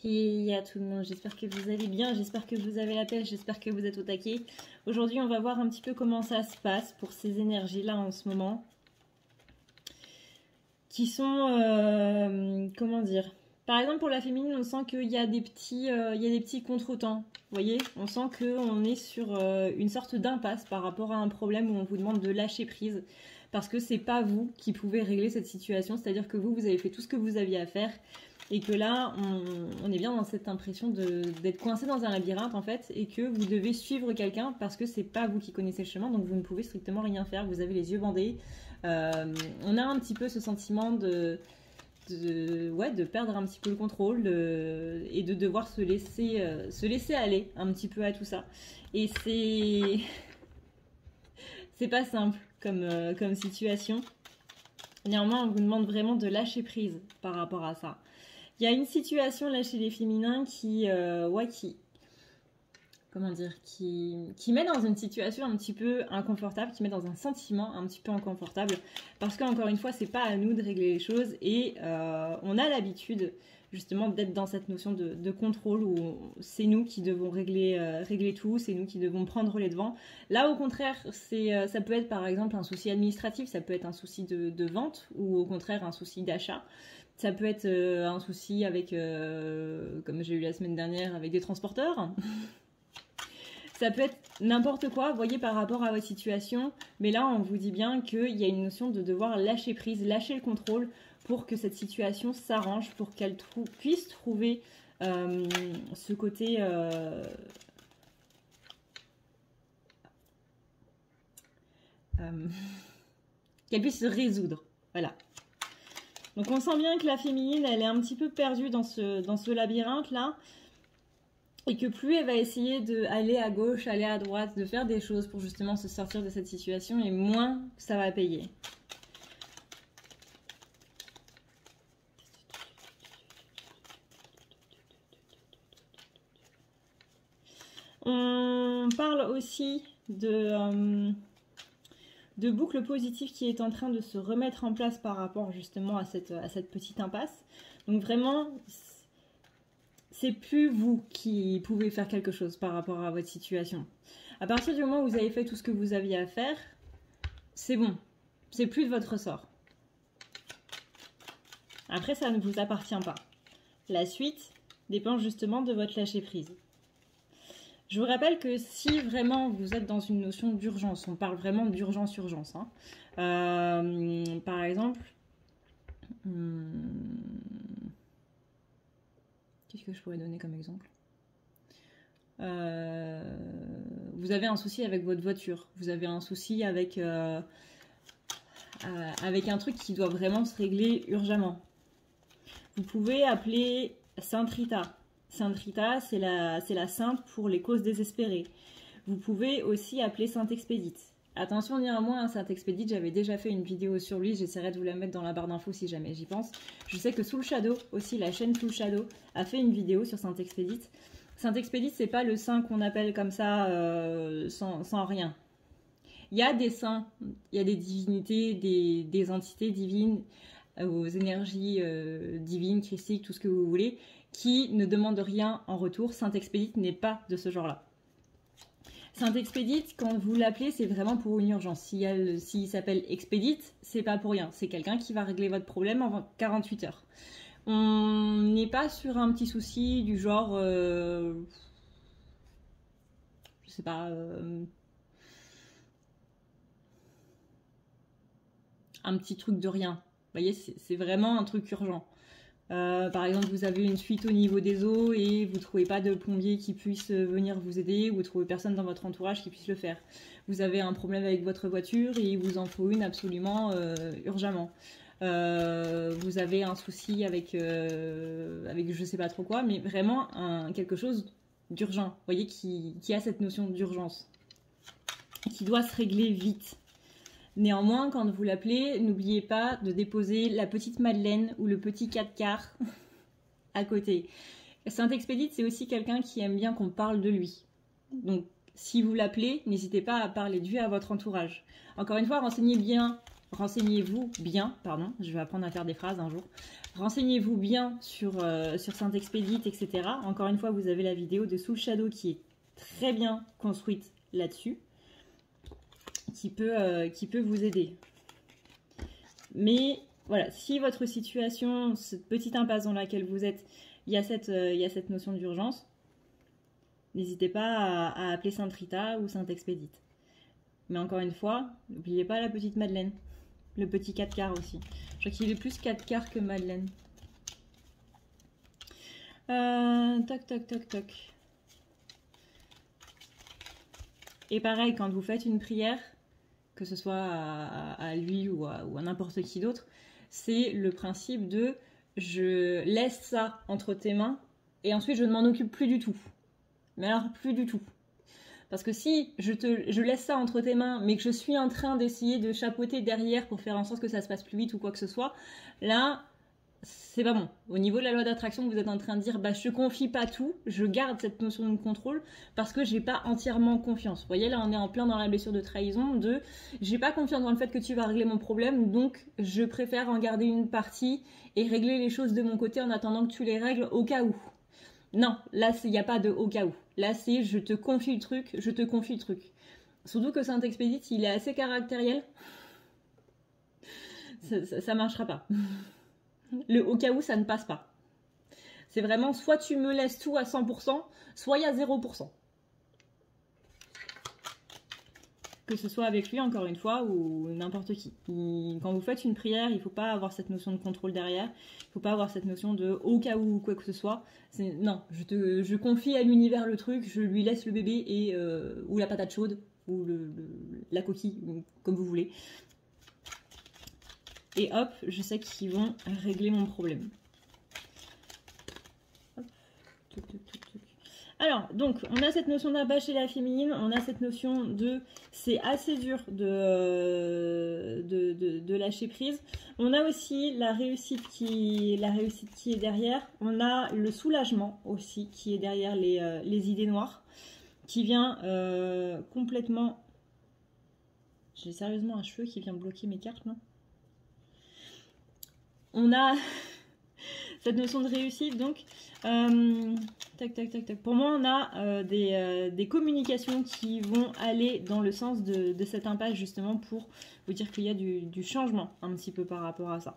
Et à tout le monde, j'espère que vous allez bien, j'espère que vous avez la pêche, j'espère que vous êtes au taquet. Aujourd'hui, on va voir un petit peu comment ça se passe pour ces énergies-là en ce moment. Qui sont, comment dire, par exemple pour la féminine, on sent qu'il y a des petits contretemps. Vous voyez, on sent qu'on est sur une sorte d'impasse par rapport à un problème où on vous demande de lâcher prise. Parce que c'est pas vous qui pouvez régler cette situation, c'est-à-dire que vous avez fait tout ce que vous aviez à faire. Et que là, on est bien dans cette impression d'être coincé dans un labyrinthe en fait, et que vous devez suivre quelqu'un parce que c'est pas vous qui connaissez le chemin, donc vous ne pouvez strictement rien faire, vous avez les yeux bandés. On a un petit peu ce sentiment de perdre un petit peu le contrôle et de devoir se laisser aller un petit peu à tout ça. Et c'est pas simple comme situation. Néanmoins, on vous demande vraiment de lâcher prise par rapport à ça. Il y a une situation là chez les féminins qui met dans une situation un petit peu inconfortable, qui met dans un sentiment un petit peu inconfortable, parce qu'encore une fois, c'est pas à nous de régler les choses et on a l'habitude justement d'être dans cette notion de contrôle où c'est nous qui devons régler tout, c'est nous qui devons prendre les devants. Là, au contraire, ça peut être par exemple un souci administratif, ça peut être un souci de vente ou au contraire un souci d'achat. Ça peut être un souci avec, comme j'ai eu la semaine dernière, avec des transporteurs. Ça peut être n'importe quoi, vous voyez, par rapport à votre situation. Mais là, on vous dit bien qu'il y a une notion de devoir lâcher prise, lâcher le contrôle pour que cette situation s'arrange, pour qu'elle puisse trouver ce côté... qu'elle puisse se résoudre. Voilà. Donc on sent bien que la féminine, elle est un petit peu perdue dans ce labyrinthe-là. Et que plus elle va essayer d'aller à gauche, aller à droite, de faire des choses pour justement se sortir de cette situation, et moins ça va payer. On parle aussi de boucle positive qui est en train de se remettre en place par rapport justement à cette petite impasse. Donc vraiment, c'est plus vous qui pouvez faire quelque chose par rapport à votre situation. À partir du moment où vous avez fait tout ce que vous aviez à faire, c'est bon. C'est plus de votre ressort. Après, ça ne vous appartient pas. La suite dépend justement de votre lâcher-prise. Je vous rappelle que si vraiment vous êtes dans une notion d'urgence, on parle vraiment d'urgence-urgence. Hein. Par exemple, qu'est-ce que je pourrais donner comme exemple ? Vous avez un souci avec votre voiture, vous avez un souci avec un truc qui doit vraiment se régler urgemment. Vous pouvez appeler Sainte Rita. Sainte Rita, c'est la sainte pour les causes désespérées. Vous pouvez aussi appeler Sainte Expédite. Attention, néanmoins, Sainte Expédite, j'avais déjà fait une vidéo sur lui, j'essaierai de vous la mettre dans la barre d'infos si jamais j'y pense. Je sais que Soul Shadow, aussi la chaîne Soul Shadow, a fait une vidéo sur Sainte Expédite. Sainte Expédite, c'est pas le saint qu'on appelle comme ça sans rien. Il y a des saints, il y a des divinités, des entités divines, aux énergies divines, christiques, tout ce que vous voulez, qui ne demandent rien en retour. Sainte Expédite n'est pas de ce genre-là. Sainte Expédite, quand vous l'appelez, c'est vraiment pour une urgence. S'il s'appelle Expédite, c'est pas pour rien. C'est quelqu'un qui va régler votre problème en 48 heures. On n'est pas sur un petit souci du genre... je sais pas... un petit truc de rien. Vous voyez, c'est vraiment un truc urgent. Par exemple, vous avez une fuite au niveau des eaux et vous ne trouvez pas de plombier qui puisse venir vous aider ou vous ne trouvez personne dans votre entourage qui puisse le faire. Vous avez un problème avec votre voiture et il vous en faut une absolument urgemment. Vous avez un souci avec je sais pas trop quoi, mais vraiment quelque chose d'urgent. Vous voyez, qui a cette notion d'urgence, qui doit se régler vite. Néanmoins, quand vous l'appelez, n'oubliez pas de déposer la petite Madeleine ou le petit 4 quarts à côté. Sainte Expédite, c'est aussi quelqu'un qui aime bien qu'on parle de lui. Donc, si vous l'appelez, n'hésitez pas à parler de lui à votre entourage. Encore une fois, renseignez bien renseignez-vous bien, pardon, je vais apprendre à faire des phrases un jour. Renseignez-vous bien sur Saint-Expédite, etc. Encore une fois, vous avez la vidéo de Soul Shadow qui est très bien construite là-dessus, qui peut vous aider. Mais voilà, si votre situation, cette petite impasse dans laquelle vous êtes, il y a cette notion d'urgence, n'hésitez pas à appeler Sainte Rita ou Saint-Expédite. Mais encore une fois, n'oubliez pas la petite Madeleine. Le petit 4 quarts aussi. Je crois qu'il est plus 4 quarts que Madeleine. Toc, toc, toc, toc. Et pareil, quand vous faites une prière, que ce soit à lui ou à n'importe qui d'autre, c'est le principe de je laisse ça entre tes mains et ensuite je ne m'en occupe plus du tout. Mais alors plus du tout. Parce que si je laisse ça entre tes mains, mais que je suis en train d'essayer de chapeauter derrière pour faire en sorte que ça se passe plus vite ou quoi que ce soit, là, c'est pas bon. Au niveau de la loi d'attraction, vous êtes en train de dire, bah, je confie pas tout, je garde cette notion de contrôle parce que j'ai pas entièrement confiance. Vous voyez, là, on est en plein dans la blessure de trahison j'ai pas confiance dans le fait que tu vas régler mon problème, donc je préfère en garder une partie et régler les choses de mon côté en attendant que tu les règles au cas où. Non, là, il n'y a pas de au cas où. Là, c'est je te confie le truc, je te confie le truc. Surtout que Saint-Expédite, il est assez caractériel. Ça marchera pas. Le au cas où, ça ne passe pas. C'est vraiment soit tu me laisses tout à 100%, soit il y a 0%. Que ce soit avec lui, encore une fois, ou n'importe qui. Quand vous faites une prière, il ne faut pas avoir cette notion de contrôle derrière. Il ne faut pas avoir cette notion de au cas où quoi que ce soit. Non, je confie à l'univers le truc, je lui laisse le bébé et ou la patate chaude, ou la coquille, comme vous voulez. Et hop, je sais qu'ils vont régler mon problème. Hop. Tuc, tuc, tuc, tuc. Alors, donc, on a cette notion d'abat chez la féminine, on a cette notion de c'est assez dur de lâcher prise. On a aussi la réussite qui est derrière. On a le soulagement aussi qui est derrière les idées noires, qui vient complètement... J'ai sérieusement un cheveu qui vient bloquer mes cartes, non? On a cette notion de réussite, donc... tac, tac, tac, tac. Pour moi, on a des communications qui vont aller dans le sens de cette impasse, justement, pour vous dire qu'il y a du changement un petit peu par rapport à ça.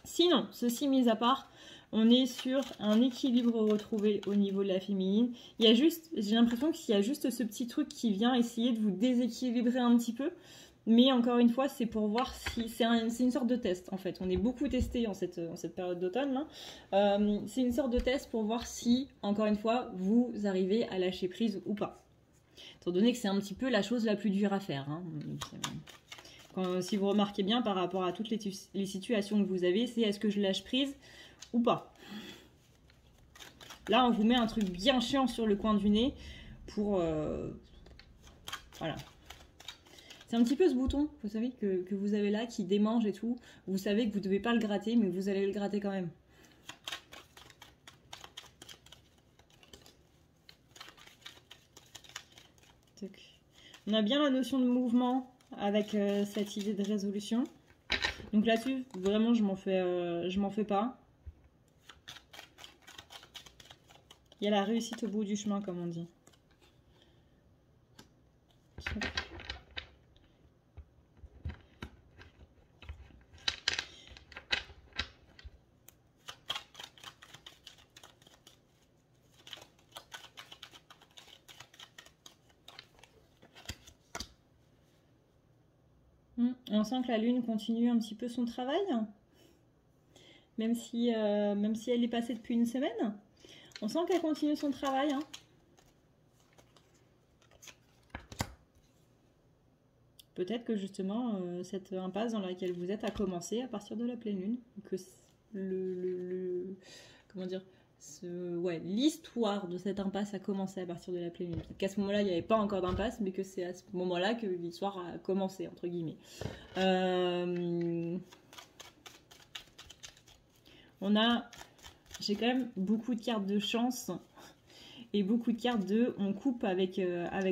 Sinon, ceci mis à part, on est sur un équilibre retrouvé au niveau de la féminine. Il y a juste, j'ai l'impression qu'il y a juste ce petit truc qui vient essayer de vous déséquilibrer un petit peu. Mais encore une fois, c'est pour voir si... C'est une sorte de test, en fait. On est beaucoup testé en cette période d'automne. C'est une sorte de test pour voir si, encore une fois, vous arrivez à lâcher prise ou pas. Étant donné que c'est un petit peu la chose la plus dure à faire. Hein. Si vous remarquez bien par rapport à toutes les situations que vous avez, c'est est-ce que je lâche prise ou pas. Là, on vous met un truc bien chiant sur le coin du nez pour... voilà. C'est un petit peu ce bouton, vous savez, que vous avez là, qui démange et tout. Vous savez que vous ne devez pas le gratter, mais vous allez le gratter quand même. On a bien la notion de mouvement avec cette idée de résolution. Donc là-dessus, vraiment, je m'en fais pas. Il y a la réussite au bout du chemin, comme on dit. On sent que la lune continue un petit peu son travail, même si elle est passée depuis une semaine. On sent qu'elle continue son travail. Hein. Peut-être que justement, cette impasse dans laquelle vous êtes a commencé à partir de la pleine lune. Que comment dire, l'histoire de cette impasse a commencé à partir de la pleine lune. Peut-être qu'à ce moment-là, il n'y avait pas encore d'impasse, mais que c'est à ce moment-là que l'histoire a commencé, entre guillemets. J'ai quand même beaucoup de cartes de chance et beaucoup de cartes de on coupe avec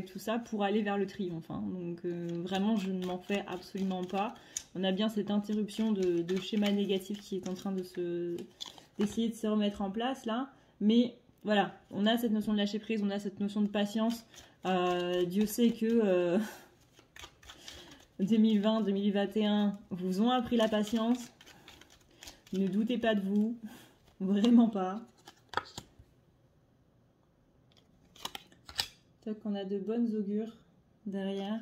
tout ça pour aller vers le triomphe. Hein. Donc vraiment, je ne m'en fais absolument pas. On a bien cette interruption de schéma négatif qui est en train d'essayer de se remettre en place là. Mais voilà, on a cette notion de lâcher prise, on a cette notion de patience. Dieu sait que 2020, 2021 vous ont appris la patience. Ne doutez pas de vous, vraiment pas. Toc, on a de bonnes augures derrière.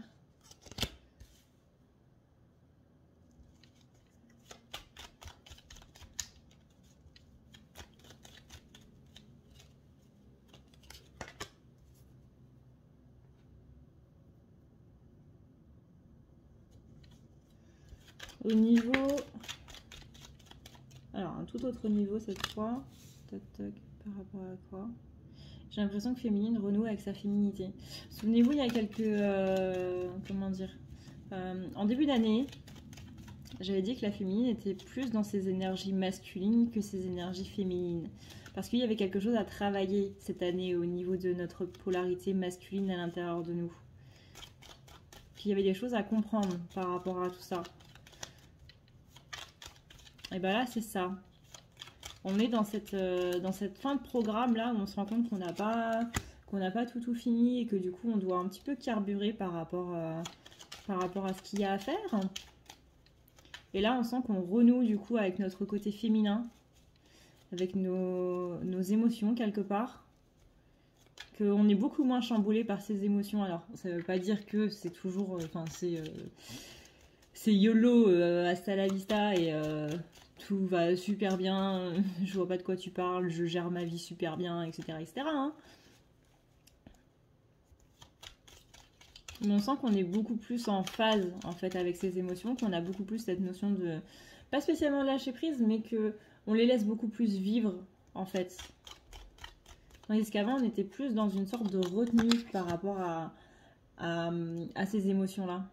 Au niveau... Alors, un tout autre niveau cette fois. Toc, toc, par rapport à quoi? J'ai l'impression que féminine renoue avec sa féminité. Souvenez-vous, il y a quelques... comment dire en début d'année, j'avais dit que la féminine était plus dans ses énergies masculines que ses énergies féminines. Parce qu'il y avait quelque chose à travailler cette année au niveau de notre polarité masculine à l'intérieur de nous. Qu'il y avait des choses à comprendre par rapport à tout ça. Et bien là, c'est ça. On est dans cette fin de programme là où on se rend compte qu'on n'a pas tout fini et que du coup on doit un petit peu carburer par rapport à ce qu'il y a à faire. Et là on sent qu'on renoue du coup avec notre côté féminin, avec nos émotions quelque part, qu'on est beaucoup moins chamboulé par ces émotions. Alors ça veut pas dire que c'est toujours, c'est YOLO, hasta la vista et tout va super bien, je vois pas de quoi tu parles, je gère ma vie super bien, etc. etc. Hein. Mais on sent qu'on est beaucoup plus en phase en fait avec ces émotions, qu'on a beaucoup plus cette notion de, pas spécialement lâcher prise, mais qu'on les laisse beaucoup plus vivre en fait. Tandis qu'avant on était plus dans une sorte de retenue par rapport à ces émotions-là.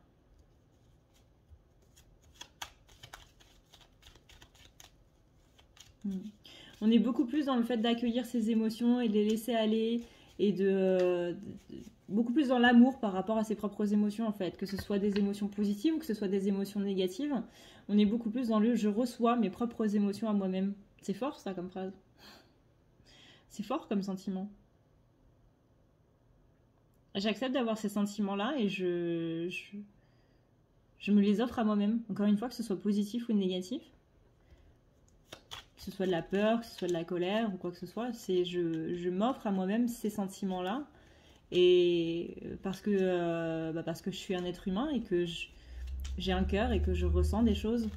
On est beaucoup plus dans le fait d'accueillir ses émotions et de les laisser aller et beaucoup plus dans l'amour par rapport à ses propres émotions en fait, que ce soit des émotions positives ou que ce soit des émotions négatives. On est beaucoup plus dans le je reçois mes propres émotions à moi-même. C'est fort ça comme phrase. C'est fort comme sentiment. J'accepte d'avoir ces sentiments-là et je me les offre à moi-même. Encore une fois, que ce soit positif ou négatif. Que ce soit de la peur, que ce soit de la colère ou quoi que ce soit, je m'offre à moi-même ces sentiments-là et parce que je suis un être humain et que j'ai un cœur et que je ressens des choses.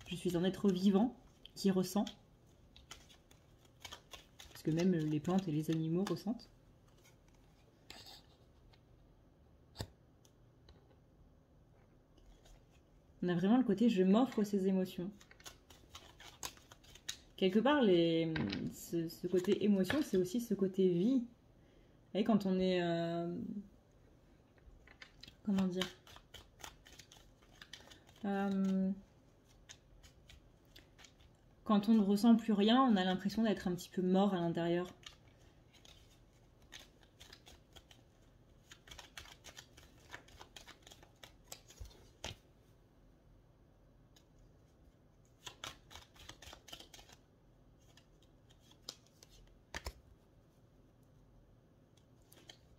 Je suis un être vivant qui ressent, parce que même les plantes et les animaux ressentent. On a vraiment le côté je m'offre ces émotions. Quelque part, ce côté émotion, c'est aussi ce côté vie. Vous voyez, quand on est... comment dire quand on ne ressent plus rien, on a l'impression d'être un petit peu mort à l'intérieur.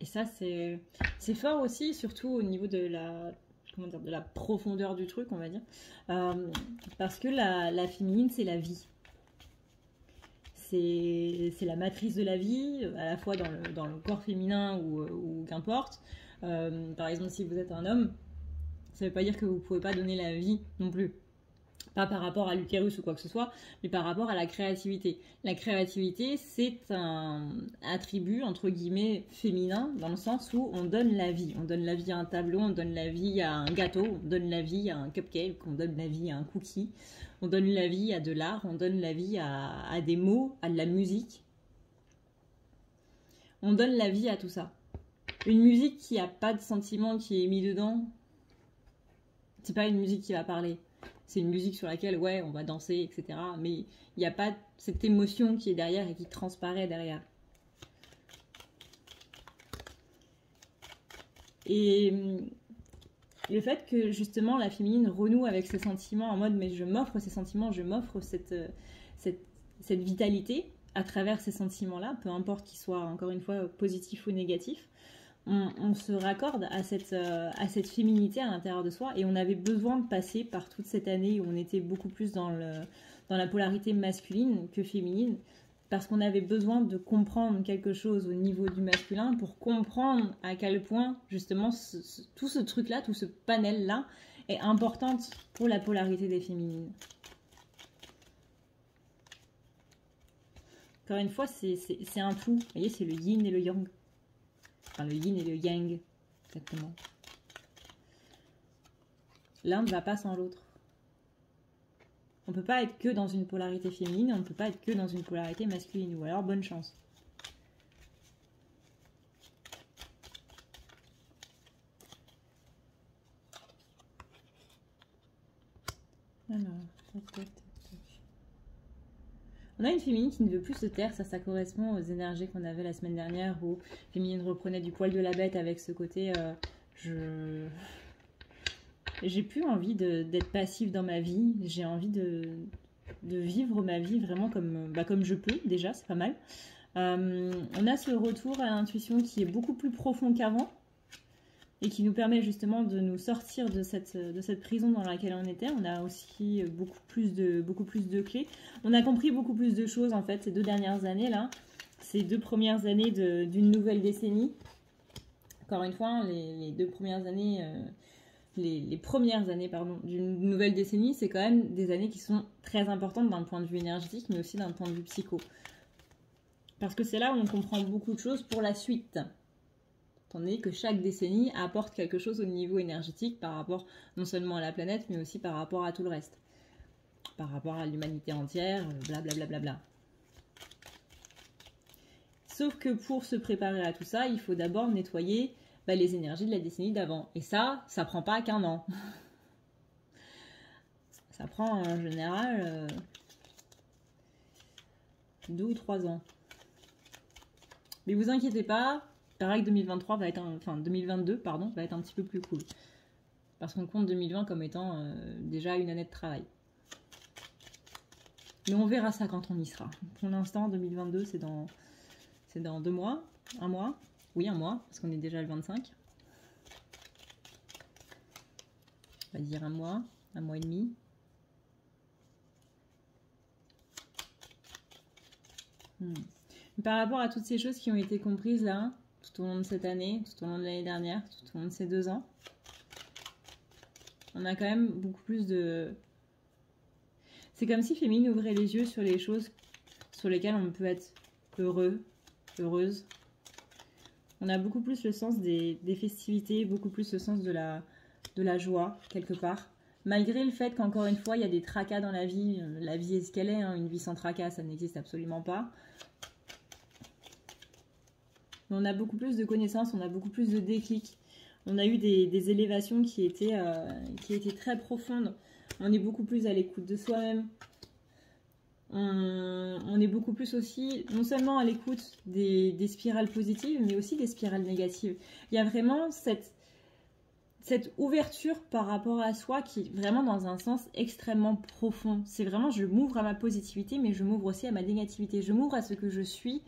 Et ça, c'est fort aussi, surtout au niveau de la profondeur du truc, on va dire. Parce que la féminine, c'est la vie. C'est la matrice de la vie, à la fois dans le corps féminin ou qu'importe. Par exemple, si vous êtes un homme, ça ne veut pas dire que vous ne pouvez pas donner la vie non plus. Pas par rapport à l'utérus ou quoi que ce soit, mais par rapport à la créativité. La créativité, c'est un attribut, entre guillemets, féminin, dans le sens où on donne la vie. On donne la vie à un tableau, on donne la vie à un gâteau, on donne la vie à un cupcake, on donne la vie à un cookie, on donne la vie à de l'art, on donne la vie à des mots, à de la musique. On donne la vie à tout ça. Une musique qui n'a pas de sentiment qui est mis dedans, c'est pas une musique qui va parler. c'est une musique sur laquelle, ouais, on va danser, etc. Mais il n'y a pas cette émotion qui est derrière et qui transparaît derrière. Et le fait que justement la féminine renoue avec ses sentiments en mode mais je m'offre ces sentiments, je m'offre cette vitalité à travers ces sentiments-là, peu importe qu'ils soient encore une fois positifs ou négatifs, on se raccorde à cette féminité à l'intérieur de soi et on avait besoin de passer par toute cette année où on était beaucoup plus dans la polarité masculine que féminine parce qu'on avait besoin de comprendre quelque chose au niveau du masculin pour comprendre à quel point justement tout ce truc-là, tout ce panel-là est important pour la polarité des féminines. Encore une fois, c'est un tout. Vous voyez, c'est le yin et le yang. Enfin, le yin et le yang, exactement. L'un ne va pas sans l'autre. On ne peut pas être que dans une polarité féminine, on ne peut pas être que dans une polarité masculine. Ou alors, bonne chance. Alors, on a une féminine qui ne veut plus se taire, ça correspond aux énergies qu'on avait la semaine dernière où féminine reprenait du poil de la bête avec ce côté j'ai plus envie d'être passive dans ma vie, j'ai envie de vivre ma vie vraiment comme je peux, déjà, c'est pas mal. On a ce retour à l'intuition qui est beaucoup plus profond qu'avant et qui nous permet justement de nous sortir de cette prison dans laquelle on était. On a aussi beaucoup plus de clés. On a compris beaucoup plus de choses en fait ces 2 dernières années là, ces 2 premières années d'une nouvelle décennie. Encore une fois, les 2 premières années, les premières années pardon, d'une nouvelle décennie, c'est quand même des années qui sont très importantes d'un point de vue énergétique, mais aussi d'un point de vue psycho. Parce que c'est là où on comprend beaucoup de choses pour la suite. Étant donné que chaque décennie apporte quelque chose au niveau énergétique par rapport non seulement à la planète, mais aussi par rapport à tout le reste. Par rapport à l'humanité entière, blablabla. Bla bla bla. Sauf que pour se préparer à tout ça, il faut d'abord nettoyer les énergies de la décennie d'avant. Et ça prend pas qu'1 an. Ça prend en général 2 ou 3 ans. Mais vous inquiétez pas, pareil, 2023 va être 2022 pardon, va être un petit peu plus cool. Parce qu'on compte 2020 comme étant déjà une année de travail. Mais on verra ça quand on y sera. Pour l'instant, 2022, c'est dans 2 mois, 1 mois. Oui, 1 mois, parce qu'on est déjà le 25. On va dire 1 mois et demi. Par rapport à toutes ces choses qui ont été comprises là, tout au long de cette année, tout au long de l'année dernière, tout au long de ces 2 ans, on a quand même beaucoup plus de... C'est comme si Féminine ouvrait les yeux sur les choses sur lesquelles on peut être heureux, heureuse. On a beaucoup plus le sens des festivités, beaucoup plus le sens de la joie, quelque part. Malgré le fait qu'encore une fois, il y a des tracas dans la vie est ce qu'elle est, hein. Une vie sans tracas, ça n'existe absolument pas. Mais on a beaucoup plus de connaissances, on a beaucoup plus de déclics. On a eu des élévations qui étaient très profondes. On est beaucoup plus à l'écoute de soi-même. On est beaucoup plus aussi, non seulement à l'écoute des spirales positives, mais aussi des spirales négatives. Il y a vraiment cette ouverture par rapport à soi qui est vraiment dans un sens extrêmement profond. C'est vraiment, je m'ouvre à ma positivité, mais je m'ouvre aussi à ma négativité. Je m'ouvre à ce que je suis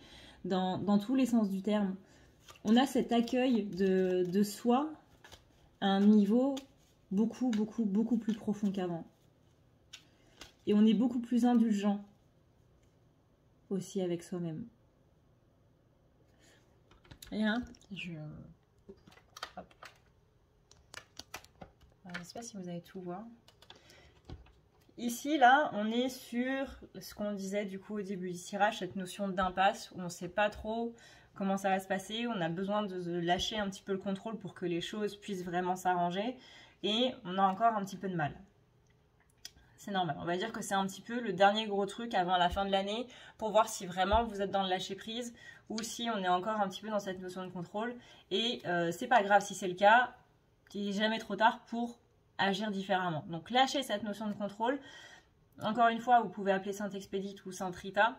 dans tous les sens du terme. On a cet accueil de soi à un niveau beaucoup plus profond qu'avant. Et on est beaucoup plus indulgent aussi avec soi-même. Et là, je ne sais pas si vous allez tout voir. Ici, là, on est sur ce qu'on disait du coup au début du tirage, cette notion d'impasse où on ne sait pas trop comment ça va se passer. On a besoin de lâcher un petit peu le contrôle pour que les choses puissent vraiment s'arranger. Et on a encore un petit peu de mal. C'est normal. On va dire que c'est un petit peu le dernier gros truc avant la fin de l'année pour voir si vraiment vous êtes dans le lâcher prise ou si on est encore un petit peu dans cette notion de contrôle. Et c'est pas grave si c'est le cas. Il n'est jamais trop tard pour agir différemment. Donc lâchez cette notion de contrôle. Encore une fois, vous pouvez appeler Sainte-Expédite ou Sainte Rita.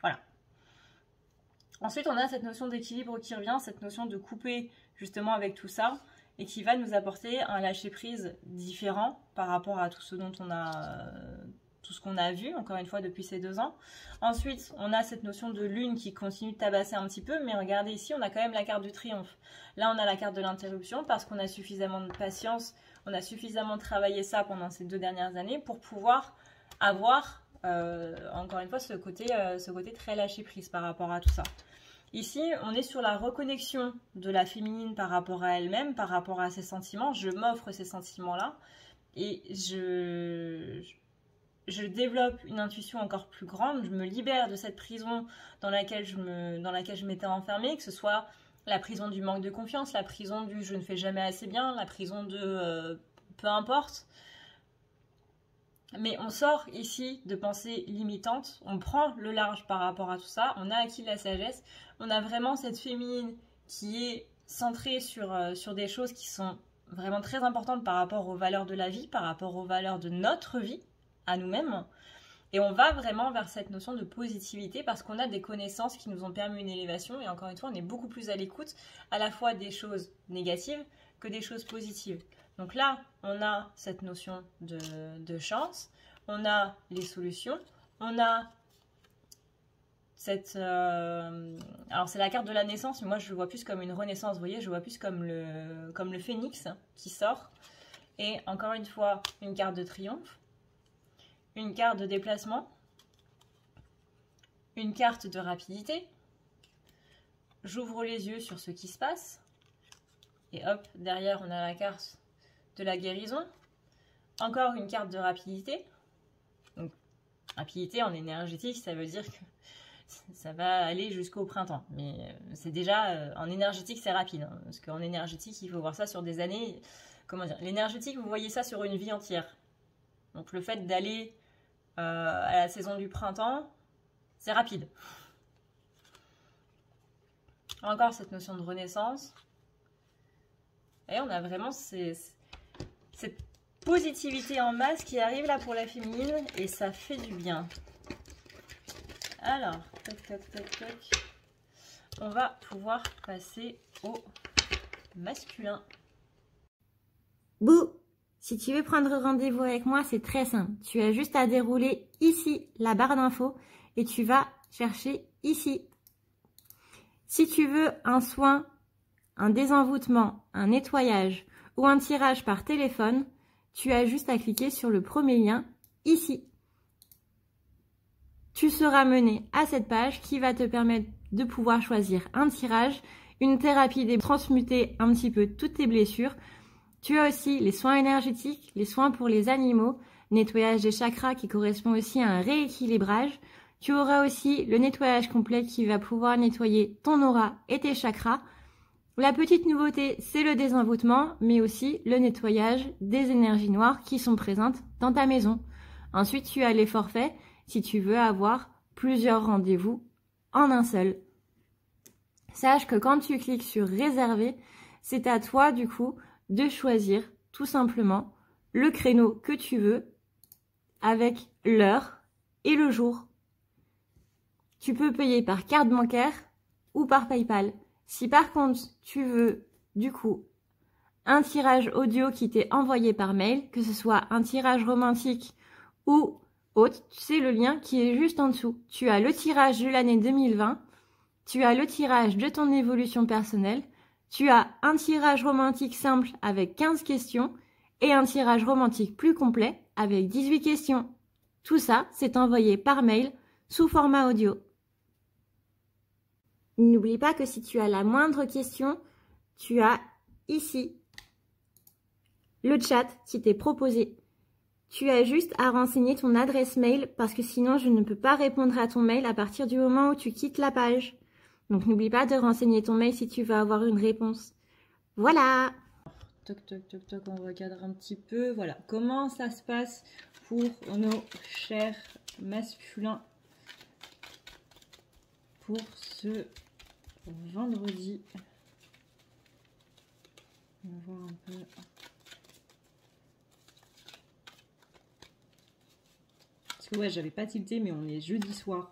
Voilà. Ensuite, on a cette notion d'équilibre qui revient, cette notion de couper justement avec tout ça et qui va nous apporter un lâcher-prise différent par rapport à tout ce dont on a, tout ce qu'on a vu, encore une fois, depuis ces 2 ans. Ensuite, on a cette notion de lune qui continue de tabasser un petit peu, mais regardez ici, on a quand même la carte du triomphe. Là, on a la carte de l'interruption parce qu'on a suffisamment de patience, on a suffisamment travaillé ça pendant ces 2 dernières années pour pouvoir avoir, encore une fois, ce côté très lâcher-prise par rapport à tout ça. Ici, on est sur la reconnexion de la féminine par rapport à elle-même, par rapport à ses sentiments. Je m'offre ces sentiments-là et je développe une intuition encore plus grande. Je me libère de cette prison dans laquelle je m'étais enfermée, que ce soit la prison du manque de confiance, la prison du je ne fais jamais assez bien, la prison de peu importe. Mais on sort ici de pensées limitantes, on prend le large par rapport à tout ça, on a acquis de la sagesse, on a vraiment cette féminine qui est centrée sur des choses qui sont vraiment très importantes par rapport aux valeurs de la vie, par rapport aux valeurs de notre vie, à nous-mêmes. Et on va vraiment vers cette notion de positivité parce qu'on a des connaissances qui nous ont permis une élévation et encore une fois, on est beaucoup plus à l'écoute à la fois des choses négatives que des choses positives. Donc là, on a cette notion de chance, on a les solutions, on a cette... alors c'est la carte de la naissance, mais moi je le vois plus comme une renaissance, vous voyez, je le vois plus comme le phénix qui sort. Et encore une fois, une carte de triomphe, une carte de déplacement, une carte de rapidité. J'ouvre les yeux sur ce qui se passe. Et hop, derrière on a la carte de la guérison. Encore une carte de rapidité. Donc, rapidité en énergétique, ça veut dire que ça va aller jusqu'au printemps. Mais c'est déjà, en énergétique, c'est rapide. Hein, parce qu'en énergétique, il faut voir ça sur des années. Comment dire? L'énergétique, vous voyez ça sur une vie entière. Donc, le fait d'aller à la saison du printemps, c'est rapide. Encore cette notion de renaissance. Et on a vraiment cette positivité en masse qui arrive là pour la féminine et ça fait du bien. Alors, tac, tac, tac, tac. On va pouvoir passer au masculin. Bouh! Si tu veux prendre rendez-vous avec moi, c'est très simple. Tu as juste à dérouler ici la barre d'infos et tu vas chercher ici. Si tu veux un soin, un désenvoûtement, un nettoyage ou un tirage par téléphone, tu as juste à cliquer sur le premier lien ici. Tu seras mené à cette page qui va te permettre de pouvoir choisir un tirage, une thérapie, transmuter un petit peu toutes tes blessures. Tu as aussi les soins énergétiques, les soins pour les animaux, nettoyage des chakras qui correspond aussi à un rééquilibrage. Tu auras aussi le nettoyage complet qui va pouvoir nettoyer ton aura et tes chakras. La petite nouveauté, c'est le désenvoûtement, mais aussi le nettoyage des énergies noires qui sont présentes dans ta maison. Ensuite, tu as les forfaits si tu veux avoir plusieurs rendez-vous en un seul. Sache que quand tu cliques sur réserver, c'est à toi du coup de choisir tout simplement le créneau que tu veux avec l'heure et le jour. Tu peux payer par carte bancaire ou par PayPal. Si par contre tu veux du coup un tirage audio qui t'est envoyé par mail, que ce soit un tirage romantique ou autre, c'est le lien qui est juste en dessous. Tu as le tirage de l'année 2020, tu as le tirage de ton évolution personnelle, tu as un tirage romantique simple avec 15 questions et un tirage romantique plus complet avec 18 questions. Tout ça, c'est envoyé par mail sous format audio. N'oublie pas que si tu as la moindre question, tu as ici le chat qui t'est proposé. Tu as juste à renseigner ton adresse mail parce que sinon je ne peux pas répondre à ton mail à partir du moment où tu quittes la page. Donc n'oublie pas de renseigner ton mail si tu veux avoir une réponse. Voilà! Toc, toc, toc, toc, on recadre un petit peu. Voilà, comment ça se passe pour nos chers masculins pour ce vendredi. On va voir un peu. que ouais, j'avais pas tilté, mais on est jeudi soir.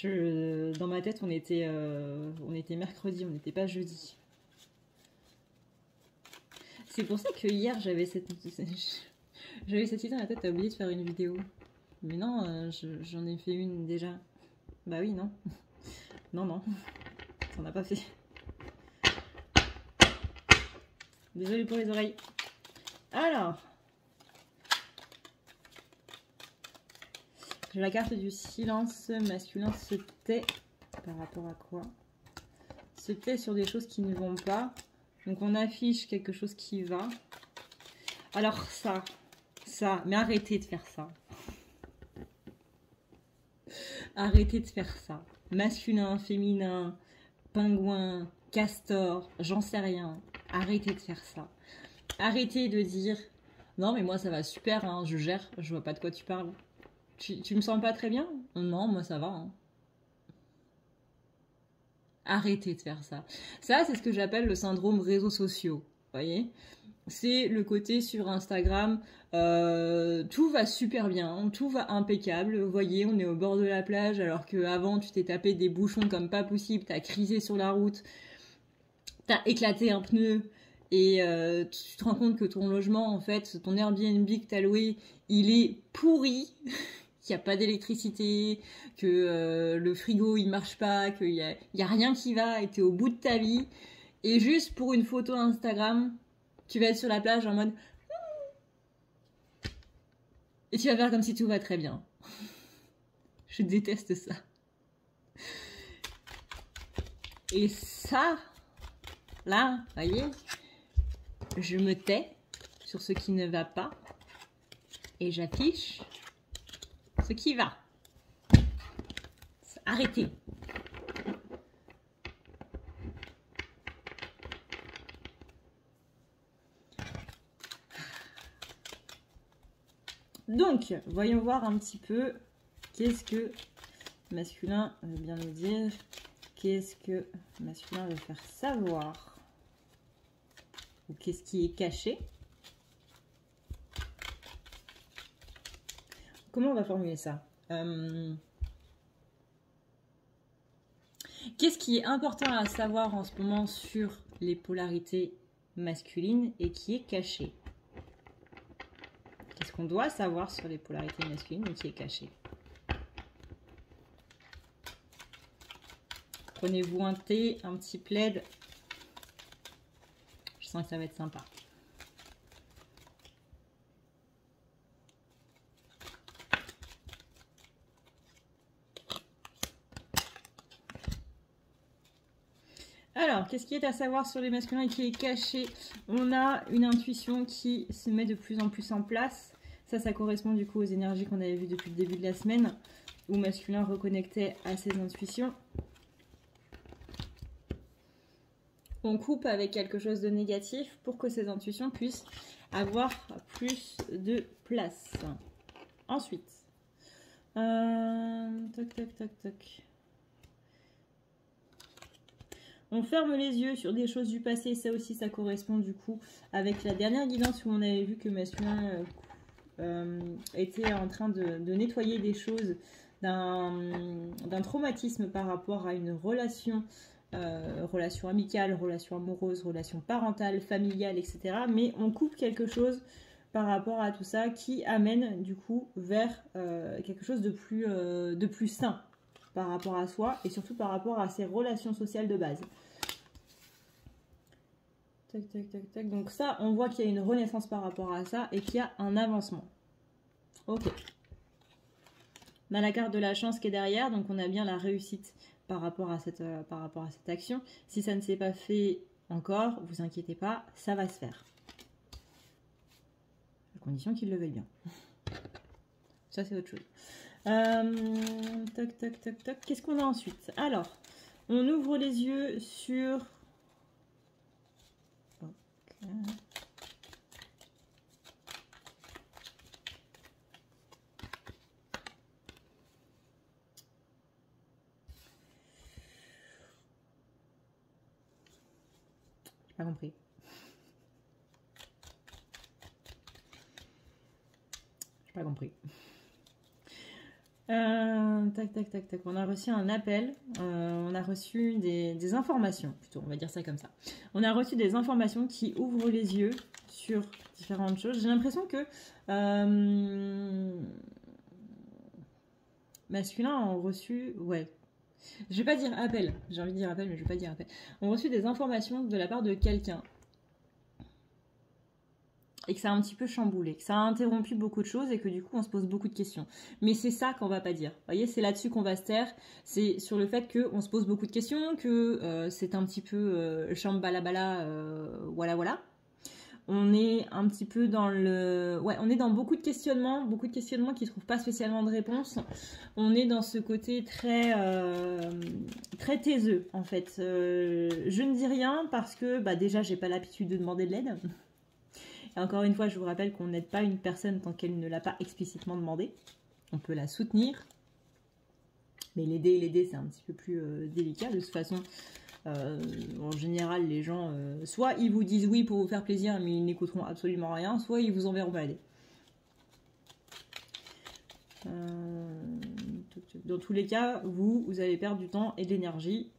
Dans ma tête, on était mercredi, on n'était pas jeudi. C'est pour ça que hier, j'avais cette idée dans la tête, t'as oublié de faire une vidéo. Mais non, j'en ai fait une déjà. Bah oui, non. Non, t'en as pas fait. Désolée pour les oreilles. Alors, la carte du silence masculin se tait. Par rapport à quoi? Se tait sur des choses qui ne vont pas. Donc on affiche quelque chose qui va. Alors ça, mais arrêtez de faire ça. Arrêtez de faire ça. Masculin, féminin, pingouin, castor, j'en sais rien. Arrêtez de faire ça. Arrêtez de dire non mais moi ça va super, hein, je gère, je vois pas de quoi tu parles. Tu me sens pas très bien? Non, moi ça va. Hein. Arrêtez de faire ça. Ça, c'est ce que j'appelle le syndrome réseaux sociaux. Vous voyez? C'est le côté sur Instagram, tout va super bien, tout va impeccable. Vous voyez, on est au bord de la plage alors qu'avant tu t'es tapé des bouchons comme pas possible, t'as crisé sur la route, t'as éclaté un pneu et tu te rends compte que ton logement, en fait, ton Airbnb que t'as loué, il est pourri. Qu'il n'y a pas d'électricité, que le frigo il marche pas, qu'il y a rien qui va et t'es au bout de ta vie. Et juste pour une photo Instagram, tu vas être sur la plage en mode et tu vas faire comme si tout va très bien. Je déteste ça. Et ça, là, voyez, je me tais sur ce qui ne va pas et j'affiche ce qui va. Arrêtez. Donc, voyons voir un petit peu qu'est-ce que masculin veut bien nous dire. Qu'est-ce que masculin veut faire savoir? Ou qu'est-ce qui est caché? Comment on va formuler ça? Qu'est-ce qui est important à savoir en ce moment sur les polarités masculines et qui est caché? Qu'est-ce qu'on doit savoir sur les polarités masculines et qui est caché? Prenez-vous un thé, un petit plaid. Je sens que ça va être sympa. Alors, qu'est-ce qui est à savoir sur les masculins et qui est caché? On a une intuition qui se met de plus en plus en place. Ça correspond du coup aux énergies qu'on avait vues depuis le début de la semaine, où masculin reconnectait à ses intuitions. On coupe avec quelque chose de négatif pour que ces intuitions puissent avoir plus de place. Ensuite, toc. On ferme les yeux sur des choses du passé. Ça aussi, ça correspond du coup avec la dernière guidance où on avait vu que masculin était en train de nettoyer des choses d'un traumatisme par rapport à une relation amicale, relation amoureuse, relation parentale, familiale, etc. Mais on coupe quelque chose par rapport à tout ça qui amène du coup vers quelque chose de plus sain par rapport à soi et surtout par rapport à ses relations sociales de base. Tac. Donc ça, on voit qu'il y a une renaissance par rapport à ça et qu'il y a un avancement. Ok. On a la carte de la chance qui est derrière, donc on a bien la réussite par rapport à cette action. Si ça ne s'est pas fait encore, vous inquiétez pas, ça va se faire. À condition qu'il le veuille bien. Ça, c'est autre chose. Toc. Qu'est-ce qu'on a ensuite? Alors, on ouvre les yeux sur... Okay. J'ai pas compris. Pas compris. Tac, tac, tac, tac. On a reçu un appel. On a reçu des informations, plutôt, on va dire ça comme ça. On a reçu des informations qui ouvrent les yeux sur différentes choses. J'ai l'impression que masculins ont reçu... Ouais. Je vais pas dire appel. J'ai envie de dire appel, mais je vais pas dire appel. On a reçu des informations de la part de quelqu'un. Et que ça a un petit peu chamboulé, que ça a interrompu beaucoup de choses et que du coup on se pose beaucoup de questions. Mais c'est ça qu'on va pas dire. Vous voyez, c'est là-dessus qu'on va se taire. C'est sur le fait qu'on se pose beaucoup de questions, que c'est un petit peu chambalabala, voilà voilà. On est un petit peu dans le... Ouais, on est dans beaucoup de questionnements qui ne trouvent pas spécialement de réponse. On est dans ce côté très, très taiseux, en fait. Je ne dis rien parce que, bah, déjà, j'ai pas l'habitude de demander de l'aide. Et encore une fois, je vous rappelle qu'on n'aide pas une personne tant qu'elle ne l'a pas explicitement demandé. On peut la soutenir. Mais l'aider, c'est un petit peu plus délicat. De toute façon, en général, les gens, soit ils vous disent oui pour vous faire plaisir, mais ils n'écouteront absolument rien, soit ils vous enverront balader. Dans tous les cas, vous allez perdre du temps et de l'énergie.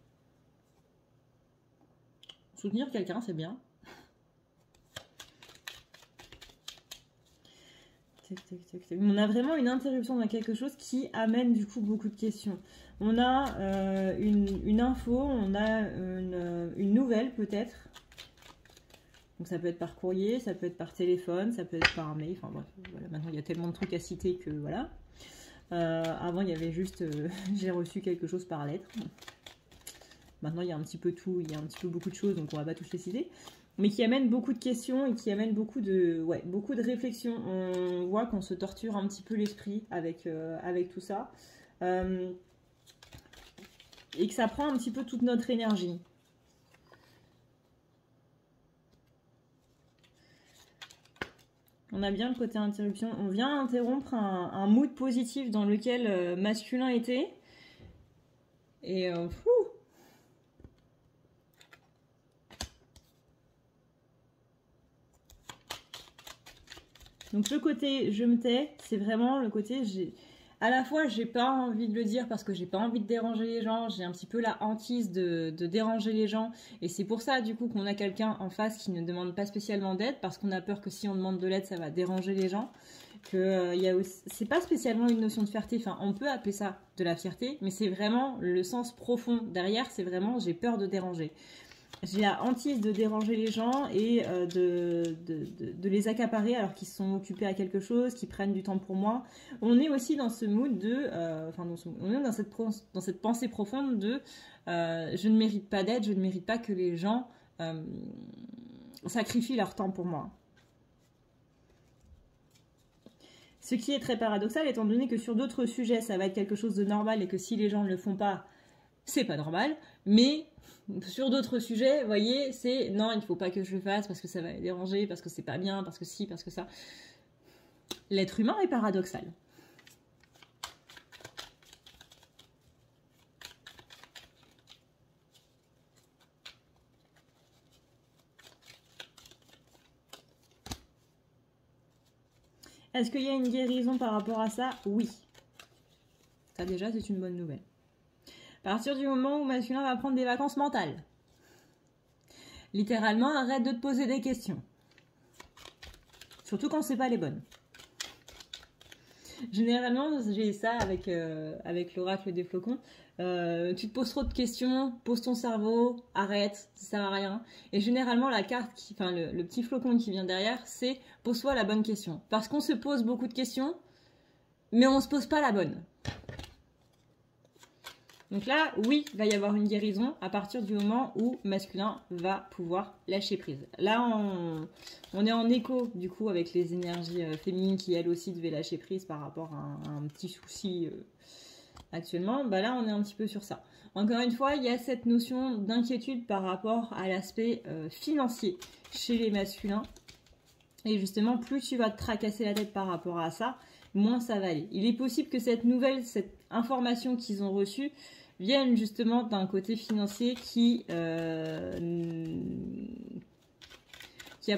Soutenir quelqu'un, c'est bien. On a vraiment une interruption dans quelque chose qui amène du coup beaucoup de questions. On a une info, on a une nouvelle peut-être. Donc ça peut être par courrier, ça peut être par téléphone, ça peut être par mail. Enfin bref, voilà, maintenant il y a tellement de trucs à citer que voilà. Avant il y avait juste j'ai reçu quelque chose par lettre. Maintenant il y a un petit peu tout, il y a un petit peu beaucoup de choses, donc on va pas tous les citer. Mais qui amène beaucoup de questions et qui amène beaucoup de réflexions. On voit qu'on se torture un petit peu l'esprit avec tout ça. Et que ça prend un petit peu toute notre énergie. On a bien le côté interruption. On vient interrompre un mood positif dans lequel masculin était. Et fou. Donc le côté je me tais, c'est vraiment le côté à la fois j'ai pas envie de le dire parce que j'ai pas envie de déranger les gens, j'ai un petit peu la hantise de déranger les gens et c'est pour ça du coup qu'on a quelqu'un en face qui ne demande pas spécialement d'aide parce qu'on a peur que si on demande de l'aide ça va déranger les gens, que c'est pas spécialement une notion de fierté, enfin on peut appeler ça de la fierté mais c'est vraiment le sens profond derrière, c'est vraiment j'ai peur de déranger. J'ai la hantise de déranger les gens et de les accaparer alors qu'ils sont occupés à quelque chose, qu'ils prennent du temps pour moi. On est aussi dans ce mood de... on est dans cette pensée profonde de je ne mérite pas d'aide, je ne mérite pas que les gens sacrifient leur temps pour moi. Ce qui est très paradoxal étant donné que sur d'autres sujets ça va être quelque chose de normal et que si les gens ne le font pas, c'est pas normal, mais... Sur d'autres sujets, vous voyez, c'est non, il ne faut pas que je le fasse parce que ça va les déranger, parce que c'est pas bien, parce que si, parce que ça. L'être humain est paradoxal. Est-ce qu'il y a une guérison par rapport à ça? Oui. Ça déjà, c'est une bonne nouvelle. À partir du moment où masculin va prendre des vacances mentales. Littéralement, arrête de te poser des questions. Surtout quand c'est pas les bonnes. Généralement, j'ai ça avec l'oracle des flocons. Tu te poses trop de questions, pose ton cerveau, arrête, ça sert à rien. Et généralement, la carte, le petit flocon qui vient derrière, c'est pose-toi la bonne question. Parce qu'on se pose beaucoup de questions, mais on se pose pas la bonne. Donc là, oui, il va y avoir une guérison à partir du moment où masculin va pouvoir lâcher prise. Là, on est en écho, du coup, avec les énergies féminines qui, elles aussi, devaient lâcher prise par rapport à un petit souci actuellement. Bah là, on est un petit peu sur ça. Encore une fois, il y a cette notion d'inquiétude par rapport à l'aspect financier chez les masculins. Et justement, plus tu vas te tracasser la tête par rapport à ça, moins ça va aller. Il est possible que cette information qu'ils ont reçue vienne justement d'un côté financier qui n'a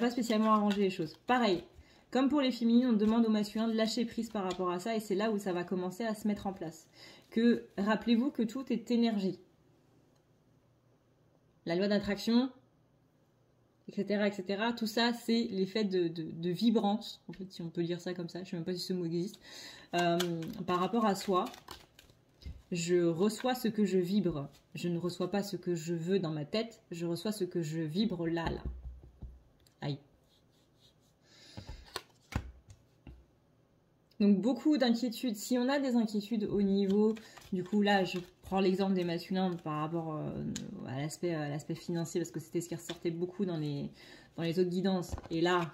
pas spécialement arrangé les choses. Pareil, Comme pour les féminines, on demande au masculin de lâcher prise par rapport à ça, et c'est là où ça va commencer à se mettre en place. Rappelez-vous que tout est énergie. La loi d'attraction, etc., etc., tout ça, c'est l'effet de vibrance, en fait, si on peut dire ça comme ça, je ne sais même pas si ce mot existe, par rapport à soi. Je reçois ce que je vibre. Je ne reçois pas ce que je veux dans ma tête, je reçois ce que je vibre là. Aïe. Donc beaucoup d'inquiétudes. Si on a des inquiétudes au niveau, du coup là je prends l'exemple des masculins par rapport à l'aspect financier, parce que c'était ce qui ressortait beaucoup dans les autres guidances. Et là,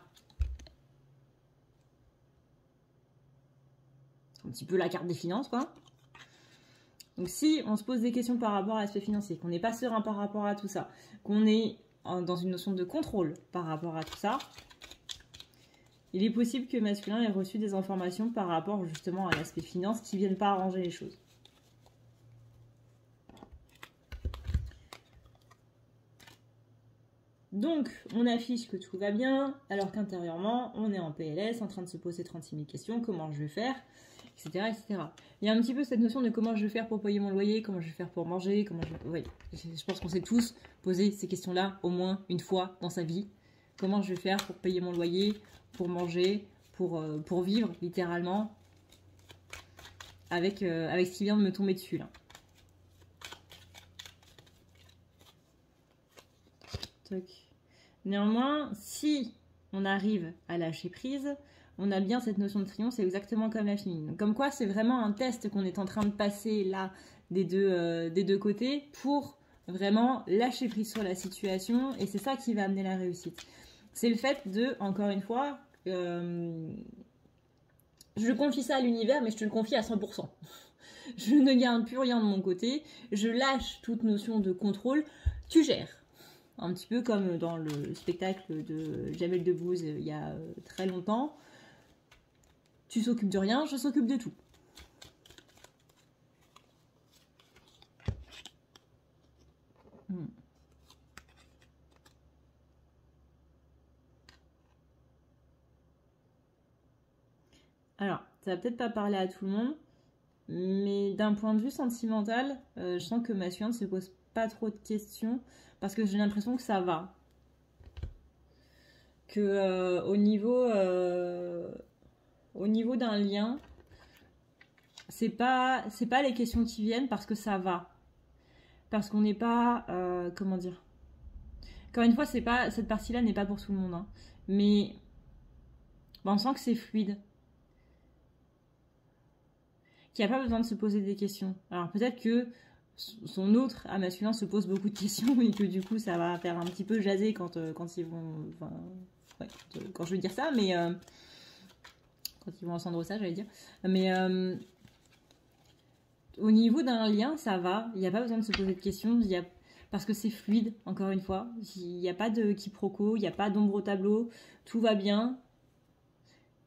un petit peu la carte des finances, quoi. Donc si on se pose des questions par rapport à l'aspect financier, qu'on n'est pas serein par rapport à tout ça, qu'on est dans une notion de contrôle par rapport à tout ça, il est possible que masculin ait reçu des informations par rapport justement à l'aspect finance qui ne viennent pas arranger les choses. Donc, on affiche que tout va bien, alors qu'intérieurement, on est en PLS, en train de se poser 36 000 questions, comment je vais faire, etc., etc. Il y a un petit peu cette notion de comment je vais faire pour payer mon loyer, comment je vais faire pour manger, Oui, je pense qu'on s'est tous posé ces questions-là au moins une fois dans sa vie. Comment je vais faire pour payer mon loyer, pour manger, pour vivre, littéralement, avec ce qui vient de me tomber dessus, là. Toc. Néanmoins, si on arrive à lâcher prise, on a bien cette notion de triomphe, c'est exactement comme la féminine. Comme quoi, c'est vraiment un test qu'on est en train de passer là des deux côtés pour vraiment lâcher prise sur la situation, et c'est ça qui va amener la réussite. C'est le fait de, encore une fois, je confie ça à l'univers, mais je te le confie à 100%. Je ne garde plus rien de mon côté, je lâche toute notion de contrôle, tu gères. Un petit peu comme dans le spectacle de Jamel Debbouze il y a très longtemps. Tu s'occupes de rien, je s'occupe de tout. Alors, ça va peut-être pas parler à tout le monde, mais d'un point de vue sentimental, je sens que masculin ne se pose pas trop de questions parce que j'ai l'impression que ça va. Que au niveau d'un lien, c'est pas les questions qui viennent parce que ça va. Parce qu'on n'est pas, comment dire. Encore une fois, cette partie-là n'est pas pour tout le monde, hein, mais on sent que c'est fluide. Qu'il n'y a pas besoin de se poser des questions. Alors peut-être que son autre à masculin se pose beaucoup de questions et que du coup ça va faire un petit peu jaser quand ils vont... Enfin, ouais, quand je vais dire ça, mais... quand ils vont entendre ça, j'allais dire. Mais au niveau d'un lien, ça va. Il n'y a pas besoin de se poser de questions. Parce que c'est fluide, encore une fois. Il n'y a pas de quiproquo, il n'y a pas d'ombre au tableau. Tout va bien.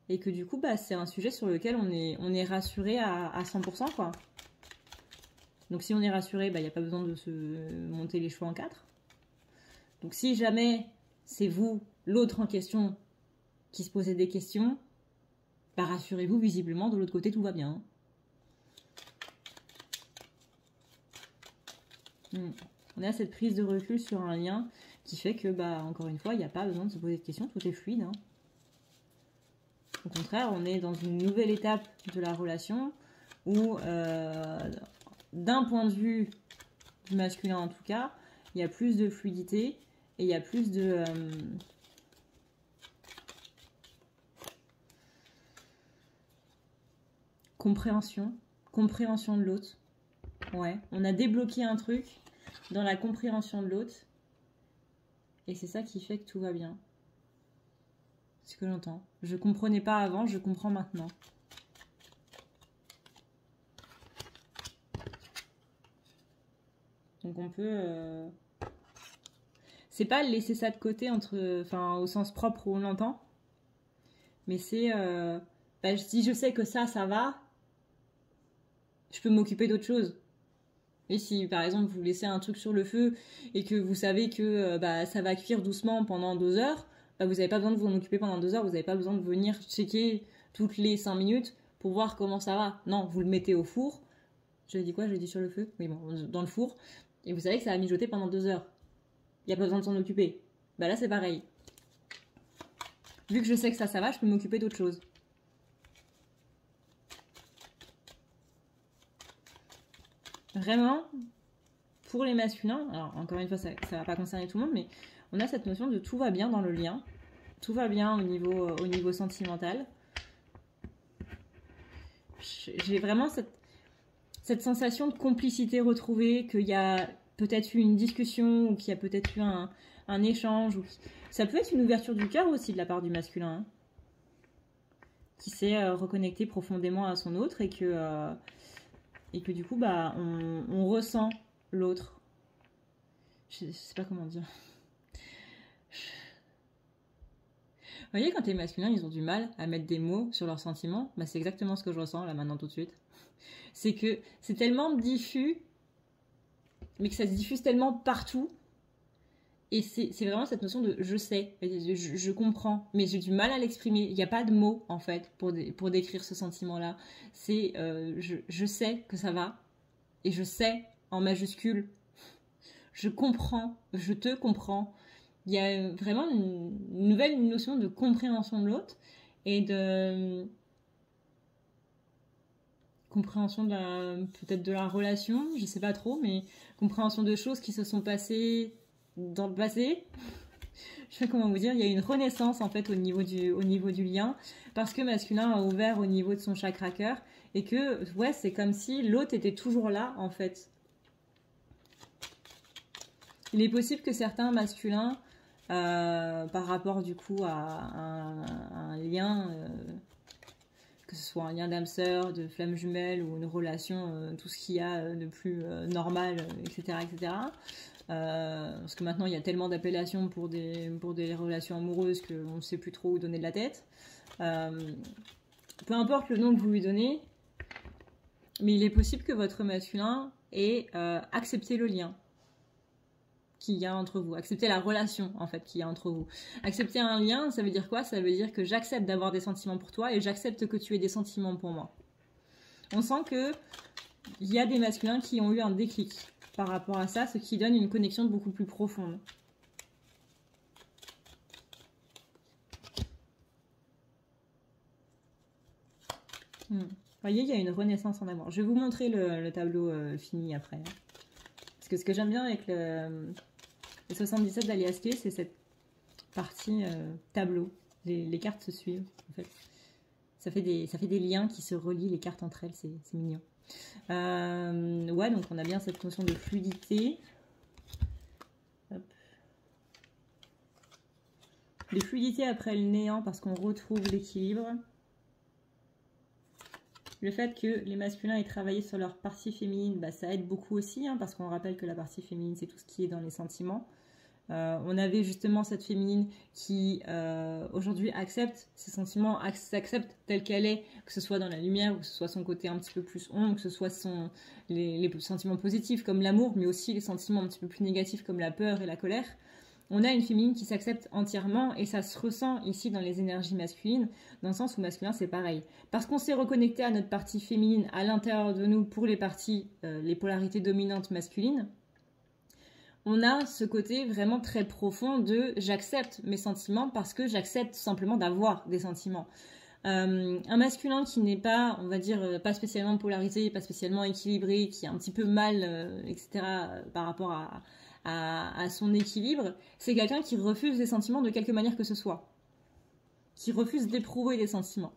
Et que du coup, c'est un sujet sur lequel on est rassuré à 100%, quoi. Donc si on est rassuré, il n'y a pas besoin de se monter les cheveux en quatre. Donc si jamais c'est vous, l'autre en question, qui se posait des questions, rassurez-vous, visiblement, de l'autre côté, tout va bien. On a cette prise de recul sur un lien qui fait que, encore une fois, il n'y a pas besoin de se poser de questions, tout est fluide, hein. Au contraire, on est dans une nouvelle étape de la relation où, d'un point de vue du masculin en tout cas, il y a plus de fluidité et il y a plus de... compréhension de l'autre. Ouais, on a débloqué un truc dans la compréhension de l'autre et c'est ça qui fait que tout va bien. C'est ce que j'entends. Je comprenais pas avant, je comprends maintenant. Donc on peut... C'est pas laisser ça de côté au sens propre où on l'entend, mais c'est... si je sais que ça va, je peux m'occuper d'autre chose. Et si par exemple vous laissez un truc sur le feu et que vous savez que ça va cuire doucement pendant 2 heures, bah, vous n'avez pas besoin de vous en occuper pendant 2 heures, vous n'avez pas besoin de venir checker toutes les 5 minutes pour voir comment ça va. Non, vous le mettez au four. Je dis quoi? Je dis sur le feu? Oui, bon, dans le four. Et vous savez que ça va mijoter pendant 2 heures. Il n'y a pas besoin de s'en occuper. Bah là, c'est pareil. Vu que je sais que ça va, je peux m'occuper d'autre chose. Vraiment, pour les masculins, alors encore une fois, ça va pas concerner tout le monde, mais on a cette notion de tout va bien dans le lien. Tout va bien au niveau sentimental. J'ai vraiment cette sensation de complicité retrouvée, qu'il y a peut-être eu une discussion, ou qu'il y a peut-être eu un échange. Ça peut être une ouverture du cœur aussi de la part du masculin, hein, qui s'est reconnecté profondément à son autre et que du coup, bah, on ressent l'autre. Je sais pas comment dire. Vous voyez, quand les masculins, ils ont du mal à mettre des mots sur leurs sentiments, bah, c'est exactement ce que je ressens là maintenant tout de suite. C'est que c'est tellement diffus, mais que ça se diffuse tellement partout. Et c'est vraiment cette notion de je sais, je comprends, mais j'ai du mal à l'exprimer. Il n'y a pas de mots, en fait, pour décrire ce sentiment-là. C'est je sais que ça va, et je sais, en majuscule, je comprends, je te comprends. Il y a vraiment une nouvelle notion de compréhension de l'autre, et de compréhension peut-être de la relation, je sais pas trop, mais compréhension de choses qui se sont passées dans le passé. Je sais pas comment vous dire, il y a une renaissance en fait au niveau du lien, parce que masculin a ouvert au niveau de son chakra cœur, et que ouais, c'est comme si l'autre était toujours là en fait. Il est possible que certains masculins, par rapport du coup à un lien, que ce soit un lien d'âme sœur, de flamme jumelle, ou une relation, tout ce qu'il y a de plus normal, etc., etc., parce que maintenant il y a tellement d'appellations pour des relations amoureuses qu'on ne sait plus trop où donner de la tête. Peu importe le nom que vous lui donnez, mais il est possible que votre masculin ait accepté le lien qu'il y a entre vous, accepter la relation en fait qu'il y a entre vous. Accepter un lien, ça veut dire quoi? Ça veut dire que j'accepte d'avoir des sentiments pour toi et j'accepte que tu aies des sentiments pour moi. On sent que il y a des masculins qui ont eu un déclic par rapport à ça, ce qui donne une connexion beaucoup plus profonde. Vous voyez, il y a une renaissance en amour. Je vais vous montrer le tableau fini après. Parce que ce que j'aime bien avec le 77 d'Alias Clé, c'est cette partie tableau. Les cartes se suivent, en fait. Ça fait des liens qui se relient les cartes entre elles, c'est mignon. Ouais, donc on a bien cette notion de fluidité. Hop. Les fluidités après le néant, parce qu'on retrouve l'équilibre. Le fait que les masculins aient travaillé sur leur partie féminine, bah, ça aide beaucoup aussi, hein, parce qu'on rappelle que la partie féminine, c'est tout ce qui est dans les sentiments. On avait justement cette féminine qui aujourd'hui accepte ses sentiments, s'accepte telle qu'elle est, que ce soit dans la lumière, ou que ce soit son côté un petit peu plus ombre, que ce soit les sentiments positifs comme l'amour, mais aussi les sentiments un petit peu plus négatifs comme la peur et la colère. On a une féminine qui s'accepte entièrement, et ça se ressent ici dans les énergies masculines, dans le sens où masculin c'est pareil. Parce qu'on s'est reconnecté à notre partie féminine à l'intérieur de nous pour les parties, les polarités dominantes masculines, on a ce côté vraiment très profond de j'accepte mes sentiments parce que j'accepte simplement d'avoir des sentiments. Un masculin qui n'est pas, on va dire, pas spécialement polarisé, pas spécialement équilibré, qui est un petit peu mal, etc., par rapport à son équilibre, c'est quelqu'un qui refuse des sentiments de quelque manière que ce soit. Qui refuse d'éprouver des sentiments.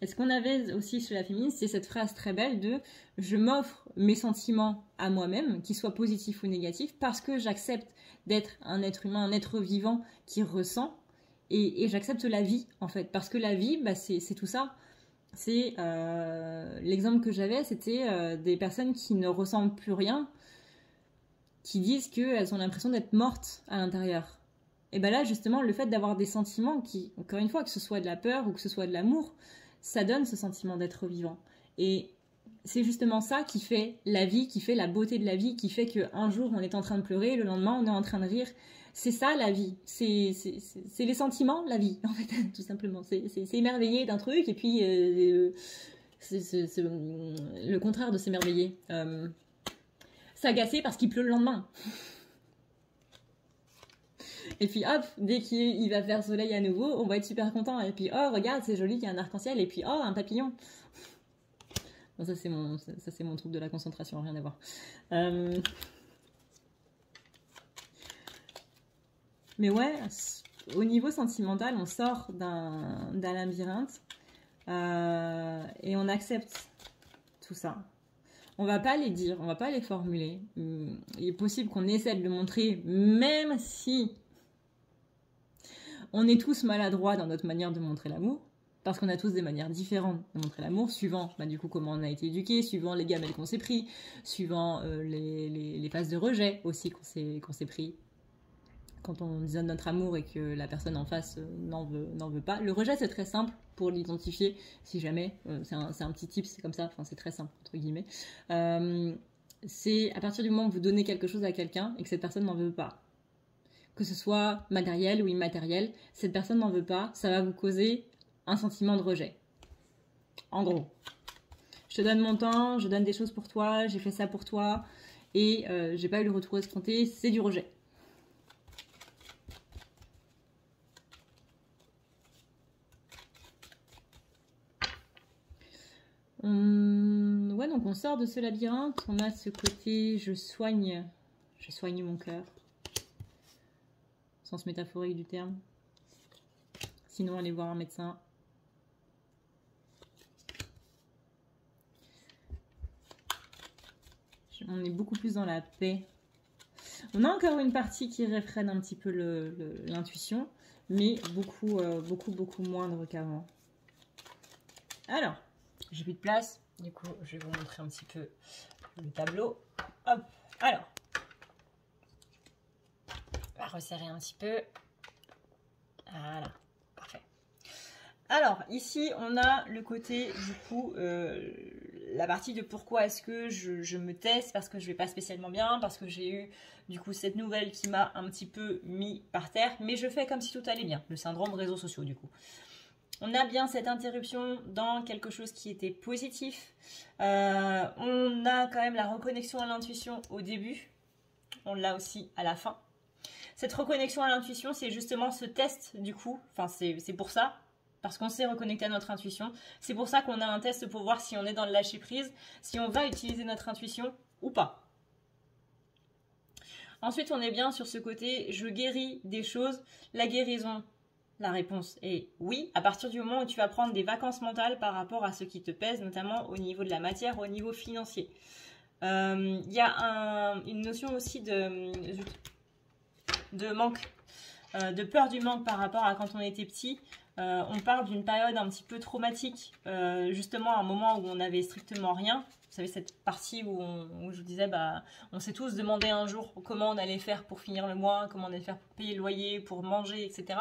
Et ce qu'on avait aussi chez la féminine, c'est cette phrase très belle de « je m'offre mes sentiments à moi-même, qu'ils soient positifs ou négatifs, parce que j'accepte d'être un être humain, un être vivant qui ressent, et j'accepte la vie, en fait. Parce que la vie, bah, c'est tout ça. C'est l'exemple que j'avais, c'était des personnes qui ne ressentent plus rien, qui disent qu'elles ont l'impression d'être mortes à l'intérieur. Et bien là, justement, le fait d'avoir des sentiments qui, encore une fois, que ce soit de la peur ou que ce soit de l'amour, ça donne ce sentiment d'être vivant. Et c'est justement ça qui fait la vie, qui fait la beauté de la vie, qui fait qu'un jour on est en train de pleurer, le lendemain on est en train de rire. C'est ça la vie, c'est les sentiments, la vie, en fait, tout simplement. C'est émerveiller d'un truc et puis c'est le contraire de s'émerveiller. S'agacer parce qu'il pleut le lendemain. Et puis hop, dès qu'il va faire soleil à nouveau, on va être super content. Et puis oh regarde, c'est joli, il y a un arc-en-ciel. Et puis oh, un papillon. Bon, ça c'est mon trouble de la concentration, rien à voir. Mais ouais, au niveau sentimental, on sort d'un labyrinthe et on accepte tout ça. On va pas les dire, on va pas les formuler. Il est possible qu'on essaie de le montrer, même si on est tous maladroits dans notre manière de montrer l'amour, parce qu'on a tous des manières différentes de montrer l'amour, suivant du coup comment on a été éduqué, suivant les gamelles qu'on s'est pris, suivant les phases de rejet aussi qu'on s'est pris. Quand on donne notre amour et que la personne en face n'en veut pas. Le rejet, c'est très simple pour l'identifier, si jamais. C'est un petit tip, c'est comme ça, enfin c'est très simple, entre guillemets. C'est à partir du moment où vous donnez quelque chose à quelqu'un et que cette personne n'en veut pas. Que ce soit matériel ou immatériel, cette personne n'en veut pas, ça va vous causer un sentiment de rejet. En gros. Je te donne mon temps, je donne des choses pour toi, j'ai fait ça pour toi, et j'ai pas eu le retour escompté, c'est du rejet. Ouais, donc on sort de ce labyrinthe, on a ce côté je soigne mon cœur, sens métaphorique du terme. Sinon, allez voir un médecin. On est beaucoup plus dans la paix. On a encore une partie qui réfrène un petit peu l'intuition, mais beaucoup moindre qu'avant. Alors, j'ai plus de place, du coup je vais vous montrer un petit peu le tableau. Hop, alors, on va resserrer un petit peu. Voilà, parfait. Alors, ici on a le côté, du coup, la partie de pourquoi est-ce que je me teste, parce que je vais pas spécialement bien, parce que j'ai eu du coup cette nouvelle qui m'a un petit peu mis par terre, mais je fais comme si tout allait bien, le syndrome réseaux sociaux du coup. On a bien cette interruption dans quelque chose qui était positif. On a quand même la reconnexion à l'intuition au début. On l'a aussi à la fin. Cette reconnexion à l'intuition, c'est justement ce test du coup. Enfin, c'est pour ça, parce qu'on s'est reconnecté à notre intuition. C'est pour ça qu'on a un test pour voir si on est dans le lâcher prise, si on va utiliser notre intuition ou pas. Ensuite, on est bien sur ce côté, je guéris des choses. La guérison, la réponse est oui, à partir du moment où tu vas prendre des vacances mentales par rapport à ce qui te pèse, notamment au niveau de la matière, au niveau financier. Il y a une notion aussi de manque, de peur du manque par rapport à quand on était petit. On parle d'une période un petit peu traumatique, justement à un moment où on n'avait strictement rien. Vous savez, cette partie où je vous disais, bah, on s'est tous demandé un jour comment on allait faire pour finir le mois, comment on allait faire pour payer le loyer, pour manger, etc.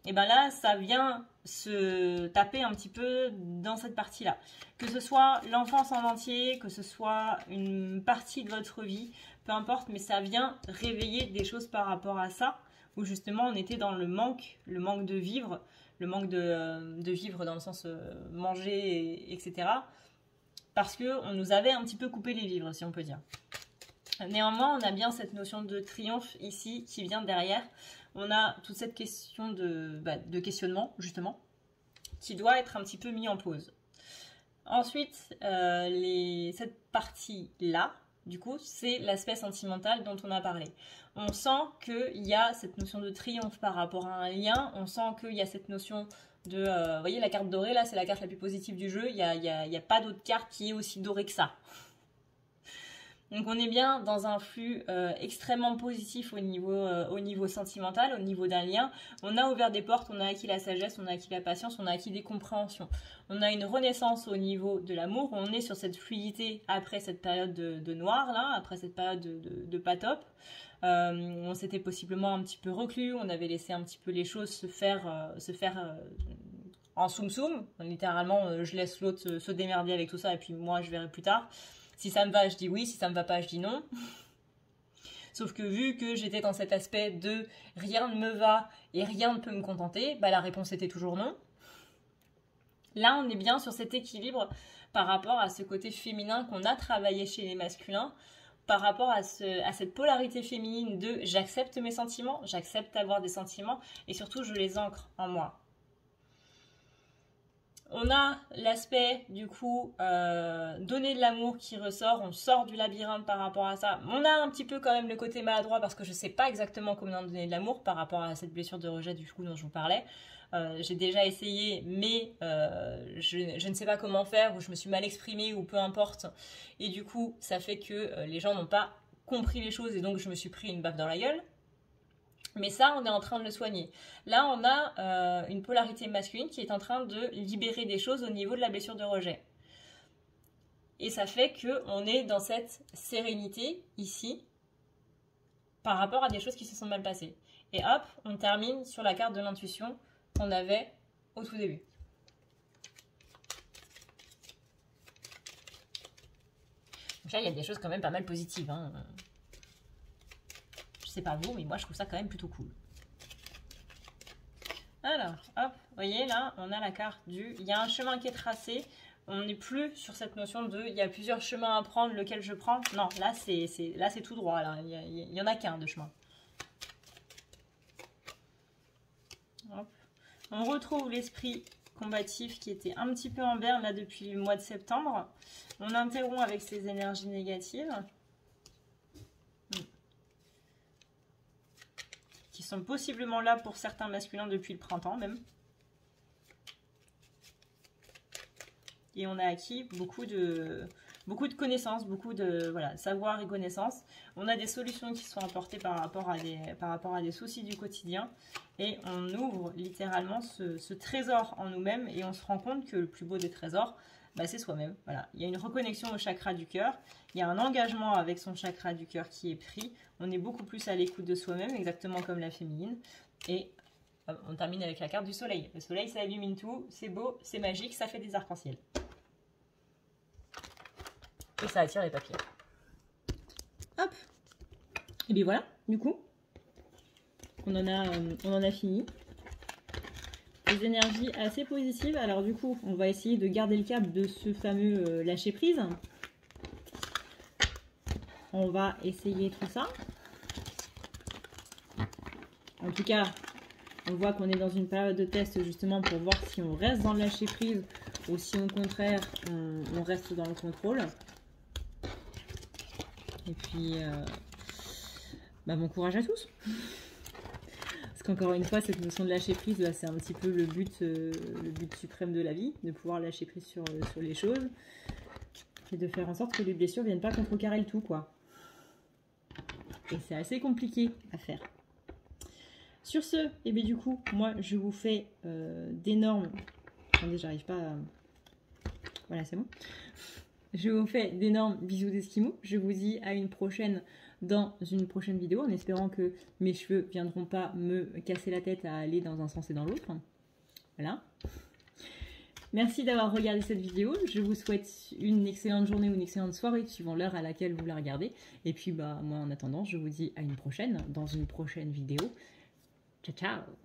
Et bien là, ça vient se taper un petit peu dans cette partie-là. Que ce soit l'enfance en entier, que ce soit une partie de votre vie, peu importe, mais ça vient réveiller des choses par rapport à ça, où justement on était dans le manque de vivre, le manque de vivre dans le sens manger, etc. Parce qu'on nous avait un petit peu coupé les vivres, si on peut dire. Néanmoins, on a bien cette notion de triomphe ici qui vient derrière. On a toute cette question de questionnement, justement, qui doit être un petit peu mis en pause. Ensuite, cette partie-là, du coup, c'est l'aspect sentimental dont on a parlé. On sent qu'il y a cette notion de triomphe par rapport à un lien. On sent qu'il y a cette notion de... vous voyez, la carte dorée, là, c'est la carte la plus positive du jeu. Il n'y a pas d'autre carte qui est aussi dorée que ça. Donc on est bien dans un flux extrêmement positif au niveau sentimental, au niveau d'un lien. On a ouvert des portes, on a acquis la sagesse, on a acquis la patience, on a acquis des compréhensions. On a une renaissance au niveau de l'amour, on est sur cette fluidité après cette période de noir, là, après cette période de pas top. On s'était possiblement un petit peu reclus, on avait laissé un petit peu les choses se faire en soum-soum. Littéralement, je laisse l'autre se démerder avec tout ça et puis moi, je verrai plus tard. Si ça me va, je dis oui. Si ça me va pas, je dis non. Sauf que vu que j'étais dans cet aspect de rien ne me va et rien ne peut me contenter, bah la réponse était toujours non. Là, on est bien sur cet équilibre par rapport à ce côté féminin qu'on a travaillé chez les masculins, par rapport à cette polarité féminine de j'accepte mes sentiments, j'accepte d'avoir des sentiments et surtout je les ancre en moi. On a l'aspect du coup donner de l'amour qui ressort, on sort du labyrinthe par rapport à ça. On a un petit peu quand même le côté maladroit parce que je ne sais pas exactement comment donner de l'amour par rapport à cette blessure de rejet du coup dont je vous parlais. J'ai déjà essayé mais je ne sais pas comment faire ou je me suis mal exprimée ou peu importe. Et du coup ça fait que les gens n'ont pas compris les choses et donc je me suis pris une baffe dans la gueule. Mais ça, on est en train de le soigner. Là, on a une polarité masculine qui est en train de libérer des choses au niveau de la blessure de rejet. Et ça fait qu'on est dans cette sérénité, ici, par rapport à des choses qui se sont mal passées. Et hop, on termine sur la carte de l'intuition qu'on avait au tout début. Donc là, il y a des choses quand même pas mal positives, hein. C'est pas vous, mais moi je trouve ça quand même plutôt cool. Alors, hop, vous voyez là, on a la carte du... Il y a un chemin qui est tracé, on n'est plus sur cette notion de... Il y a plusieurs chemins à prendre, lequel je prends. Non, là c'est tout droit, là. Il y en a qu'un de chemin. Hop. On retrouve l'esprit combatif qui était un petit peu en berne là depuis le mois de septembre. On interrompt avec ces énergies négatives. Qui sont possiblement là pour certains masculins depuis le printemps même. Et on a acquis beaucoup de connaissances, beaucoup de savoir et connaissances. On a des solutions qui sont apportées par rapport à des soucis du quotidien. Et on ouvre littéralement ce trésor en nous-mêmes et on se rend compte que le plus beau des trésors, bah, c'est soi-même. Voilà. Il y a une reconnexion au chakra du cœur, il y a un engagement avec son chakra du cœur qui est pris, on est beaucoup plus à l'écoute de soi-même, exactement comme la féminine, et on termine avec la carte du soleil. Le soleil, ça illumine tout, c'est beau, c'est magique, ça fait des arcs-en-ciel. Et ça attire les papiers. Hop. Et bien voilà, du coup, on en a fini. Des énergies assez positives. Alors du coup, on va essayer de garder le cap de ce fameux lâcher prise. On va essayer tout ça. En tout cas, on voit qu'on est dans une période de test justement pour voir si on reste dans le lâcher prise ou si au contraire on reste dans le contrôle. Et puis, bon courage à tous. Qu'encore une fois, cette notion de lâcher prise, c'est un petit peu le but suprême de la vie, de pouvoir lâcher prise sur les choses et de faire en sorte que les blessures ne viennent pas contrecarrer le tout, quoi. Et c'est assez compliqué à faire. Sur ce, et bien du coup, moi, je vous fais d'énormes... Attendez, j'arrive pas à... Voilà, c'est bon. Je vous fais d'énormes bisous d'esquimaux. Je vous dis à une prochaine... dans une prochaine vidéo, en espérant que mes cheveux ne viendront pas me casser la tête à aller dans un sens et dans l'autre. Voilà. Merci d'avoir regardé cette vidéo. Je vous souhaite une excellente journée ou une excellente soirée, suivant l'heure à laquelle vous la regardez. Et puis, moi, en attendant, je vous dis à une prochaine, dans une prochaine vidéo. Ciao, ciao!